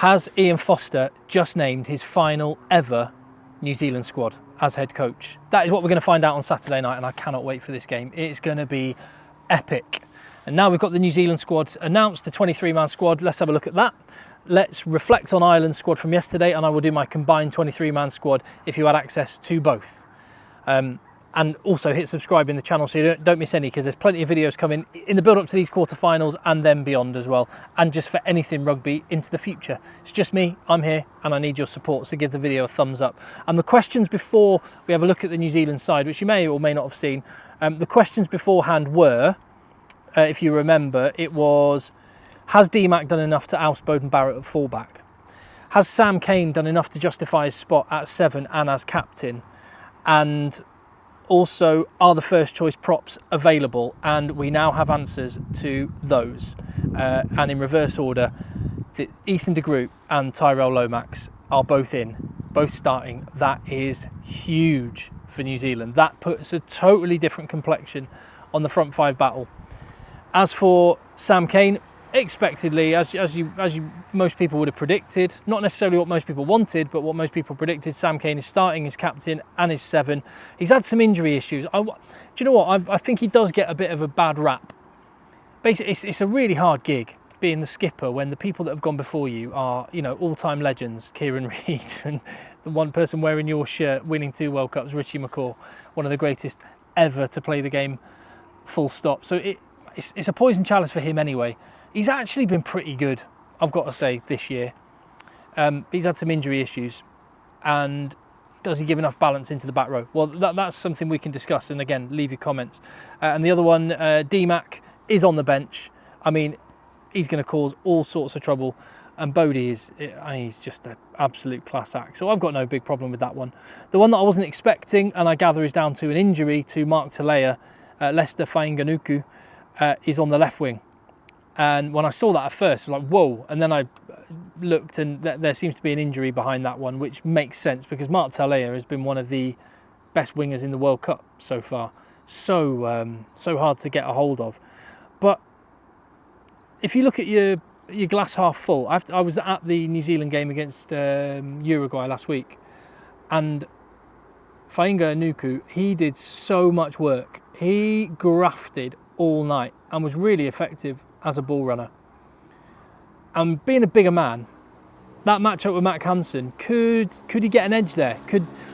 Has Ian Foster just named his final ever New Zealand squad as head coach? That is what we're going to find out on Saturday night, and I cannot wait for this game. It's going to be epic. And now we've got the New Zealand squad announced, the 23-man squad. Let's have a look at that. Let's reflect on Ireland's squad from yesterday, and I will do my combined 23-man squad if you had access to both. And also hit subscribe in the channel so you don't miss any, because there's plenty of videos coming in the build-up to these quarterfinals and then beyond as well, and just for anything rugby into the future. It's just me, I'm here, and I need your support, so give the video a thumbs up. And the questions before we have a look at the New Zealand side, which you may or may not have seen, the questions beforehand were, if you remember, it was, has D-Mac done enough to oust Beauden Barrett at fullback? Has Sam Cane done enough to justify his spot at 7 and as captain? And also, are the first choice props available? And we now have answers to those. And in reverse order, Ethan de Groot and Tyrell Lomax are both in, both starting. That is huge for New Zealand. That puts a totally different complexion on the front five battle. As for Sam Cane, expectedly, as most people would have predicted, not necessarily what most people wanted, but what most people predicted, Sam Cane is starting as captain and is 7. He's had some injury issues. Do you know what? I think he does get a bit of a bad rap. Basically, it's a really hard gig being the skipper when the people that have gone before you are, you know, all-time legends, Kieran Reid, and the one person wearing your shirt, winning 2 World Cups, Richie McCaw, one of the greatest ever to play the game, full stop. So it's a poison chalice for him anyway. He's actually been pretty good, I've got to say, this year. He's had some injury issues. And does he give enough balance into the back row? Well, that's something we can discuss. And again, leave your comments. And the other one, D-Mac is on the bench. I mean, he's going to cause all sorts of trouble. And Bodie he's just an absolute class act. So I've got no big problem with that one. The one that I wasn't expecting, and I gather is down to an injury to Mark Talea, Leicester Fainga'anuku, is on the left wing. And when I saw that at first, I was like, whoa. And then I looked, and there seems to be an injury behind that one, which makes sense because Mark Talea has been one of the best wingers in the World Cup so far. So hard to get a hold of. But if you look at your glass half full, I was at the New Zealand game against Uruguay last week, and Fainga'anuku, he did so much work. He grafted all night and was really effective as a ball runner. And being a bigger man, that matchup with Mack Hansen, could he get an edge there?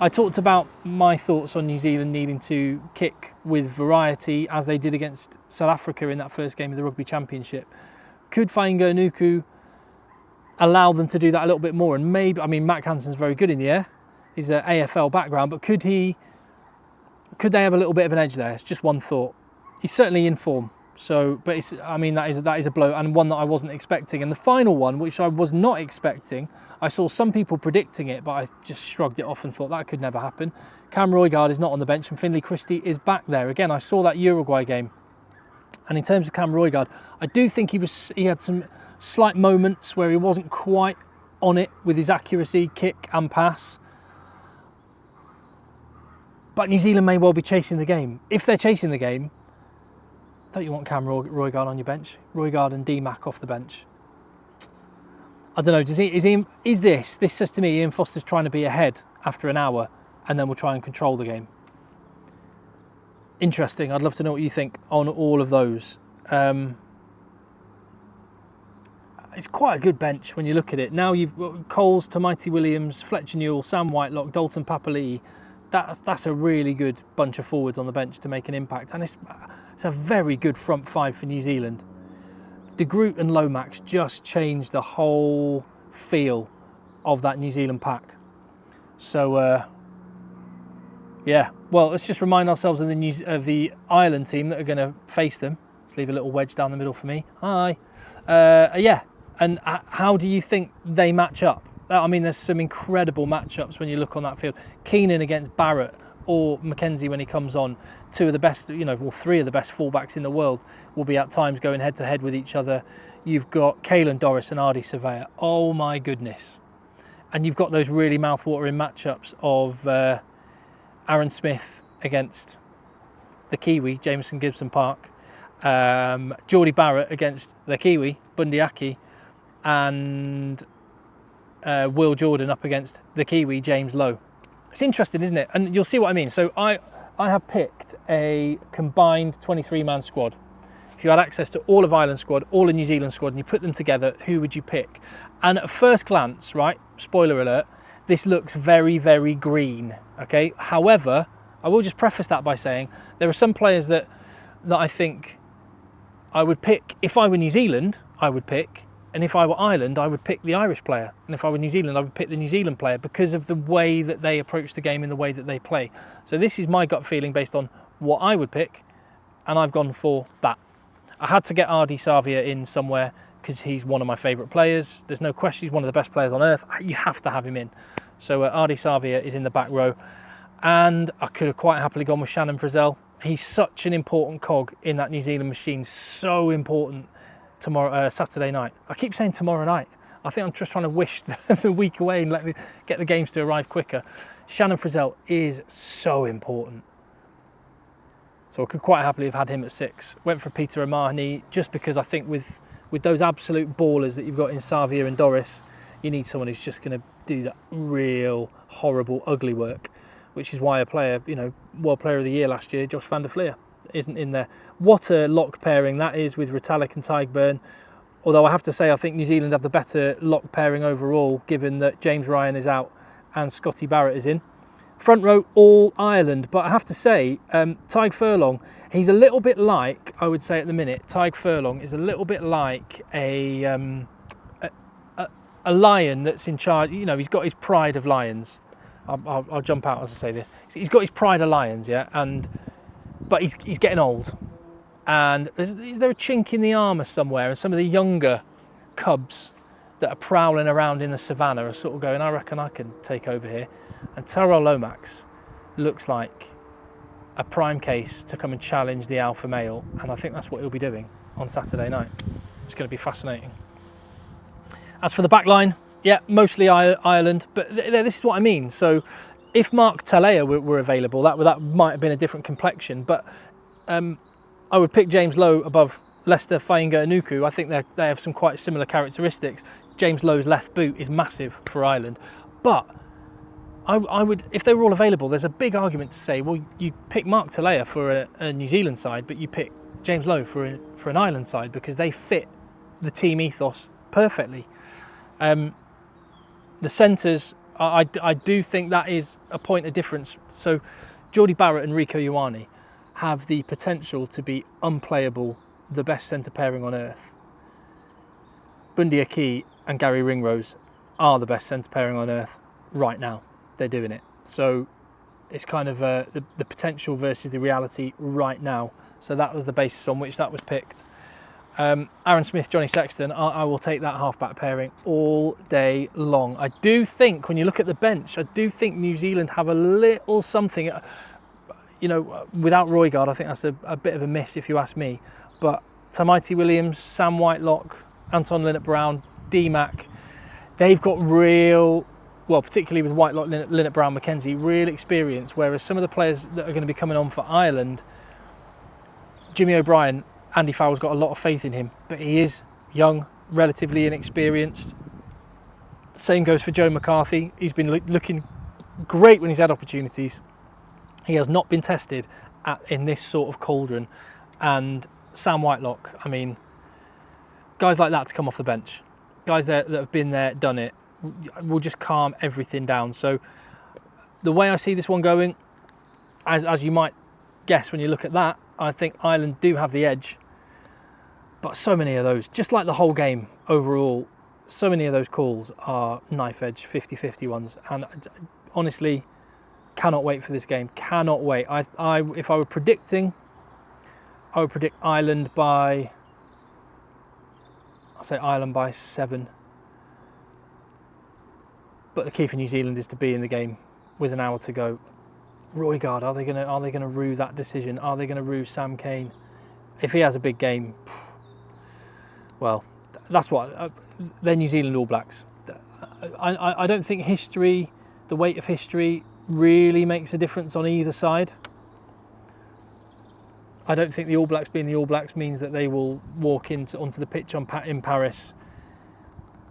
I talked about my thoughts on New Zealand needing to kick with variety as they did against South Africa in that first game of the Rugby Championship. Could Fainga'anuku allow them to do that a little bit more? And maybe, I mean, Mack Hansen's very good in the air. He's an AFL background, but could they have a little bit of an edge there? It's just one thought. He's certainly in form. So, but that is a blow, and one that I wasn't expecting. And the final one, which I was not expecting, I saw some people predicting it, but I just shrugged it off and thought that could never happen. Cam Roigard is not on the bench, and Finlay Christie is back there. Again, I saw that Uruguay game. And in terms of Cam Roigard, I do think he had some slight moments where he wasn't quite on it with his accuracy, kick and pass. But New Zealand may well be chasing the game. If they're chasing the game, don't you want Cam Roigard on your bench? Roigard and D-Mac off the bench. I don't know. This says to me Ian Foster's trying to be ahead after an hour, and then we'll try and control the game. Interesting. I'd love to know what you think on all of those. It's quite a good bench when you look at it. Now you've got Coles, Tamaiti Williams, Fletcher Newell, Sam Whitelock, Dalton Papali'i. That's a really good bunch of forwards on the bench to make an impact. And it's a very good front five for New Zealand. De Groot and Lomax just changed the whole feel of that New Zealand pack. So, yeah. Well, let's just remind ourselves of the Ireland team that are going to face them. Let's leave a little wedge down the middle for me. Hi. Yeah. And how do you think they match up? I mean, there's some incredible matchups when you look on that field. Keenan against Barrett, or McKenzie when he comes on. 2 of the best, 3 of the best fullbacks in the world will be at times going head to head with each other. You've got Caelan Doris and Ardie Surveyor. Oh my goodness. And you've got those really mouth-watering matchups of Aaron Smith against the Kiwi, Jameson Gibson Park. Geordie Barrett against the Kiwi, Bundy Aki. And Will Jordan up against the Kiwi James Lowe. It's interesting, isn't it? And you'll see what I mean. So I have picked a combined 23-man squad. If you had access to all of Ireland's squad, all of New Zealand's squad, and you put them together, who would you pick? And at first glance, right, spoiler alert, this looks very, very green, okay? However, I will just preface that by saying there are some players that I think I would pick. If I were New Zealand, I would pick. And if I were Ireland, I would pick the Irish player. And if I were New Zealand, I would pick the New Zealand player because of the way that they approach the game and the way that they play. So this is my gut feeling based on what I would pick, and I've gone for that. I had to get Ardie Savia in somewhere because he's one of my favourite players. There's no question he's one of the best players on earth. You have to have him in. So Ardie Savia is in the back row. And I could have quite happily gone with Shannon Frizzell. He's such an important cog in that New Zealand machine, so important tomorrow, Saturday night. I keep saying tomorrow night. I think I'm just trying to wish the week away and get the games to arrive quicker. Shannon Frizzell is so important. So I could quite happily have had him at 6. Went for Peter O'Mahony just because I think with those absolute ballers that you've got in Savia and Doris, you need someone who's just going to do that real, horrible, ugly work, which is why a player, World Player of the Year last year, Josh van der Fleer, isn't in there. What a lock pairing that is with Retallick and Tadhg. Although I have to say, I think New Zealand have the better lock pairing overall, given that James Ryan is out and Scotty Barrett is in. Front row, all Ireland. But I have to say, Tadhg Furlong, he's a little bit like, I would say at the minute, Tadhg Furlong is a little bit like a lion that's in charge. He's got his pride of lions. I'll jump out as I say this. He's got his pride of lions, yeah, but he's getting old. And is there a chink in the armour somewhere? And some of the younger cubs that are prowling around in the savannah are sort of going, I reckon I can take over here. And Tyrell Lomax looks like a prime case to come and challenge the alpha male. And I think that's what he'll be doing on Saturday night. It's going to be fascinating. As for the back line, yeah, mostly Ireland, but this is what I mean. So if Mark Talea were available, that might have been a different complexion. But I would pick James Lowe above Leicester Fainga Anuku. I think they have some quite similar characteristics. James Lowe's left boot is massive for Ireland. But I would, if they were all available, there's a big argument to say, well, you pick Mark Talea for a New Zealand side, but you pick James Lowe for an Ireland side because they fit the team ethos perfectly. The centres, I do think that is a point of difference. So Jordie Barrett and Rieko Ioane have the potential to be unplayable, the best centre pairing on earth. Bundee Aki and Gary Ringrose are the best centre pairing on earth right now. They're doing it. So it's kind of the potential versus the reality right now. So that was the basis on which that was picked. Aaron Smith, Johnny Sexton, I will take that half-back pairing all day long. I do think, when you look at the bench, I do think New Zealand have a little something. Without Roygaard, I think that's a bit of a miss if you ask me. But Tamaiti Williams, Sam Whitelock, Anton Linnett-Brown, D-Mac, they've got real, well, particularly with Whitelock, Linnett-Brown, McKenzie, real experience, whereas some of the players that are going to be coming on for Ireland, Jimmy O'Brien, Andy Farrell's got a lot of faith in him, but he is young, relatively inexperienced. Same goes for Joe McCarthy. He's been looking great when he's had opportunities. He has not been tested in this sort of cauldron. And Sam Whitelock, I mean, guys like that to come off the bench, guys that have been there, done it, will just calm everything down. So the way I see this one going, as you might guess when you look at that, I think Ireland do have the edge. But so many of those, just like the whole game overall, so many of those calls are knife edge 50-50 ones. And honestly, cannot wait for this game. Cannot wait. If I were predicting, I would predict Ireland by, I'll say Ireland by 7. But the key for New Zealand is to be in the game with an hour to go. Roygaard, are they gonna rue that decision? Are they gonna rue Sam Cane? If he has a big game, well, that's what they're New Zealand All Blacks. I don't think history, the weight of history, really makes a difference on either side. I don't think the All Blacks being the All Blacks means that they will walk onto the pitch in Paris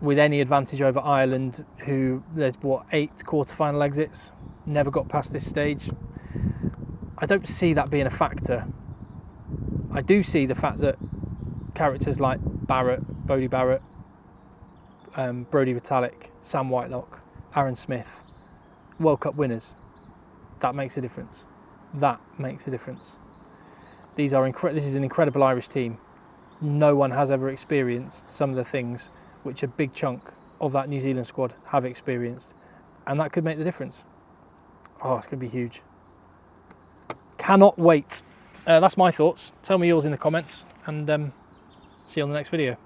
with any advantage over Ireland, who there's what, 8 quarter-final exits, never got past this stage. I don't see that being a factor. I do see the fact that characters like Barrett, Bodie Barrett, Brodie Retallick, Sam Whitelock, Aaron Smith, World Cup winners. That makes a difference. That makes a difference. This is an incredible Irish team. No one has ever experienced some of the things which a big chunk of that New Zealand squad have experienced, and that could make the difference. Oh, it's going to be huge. Cannot wait. That's my thoughts. Tell me yours in the comments, and see you on the next video.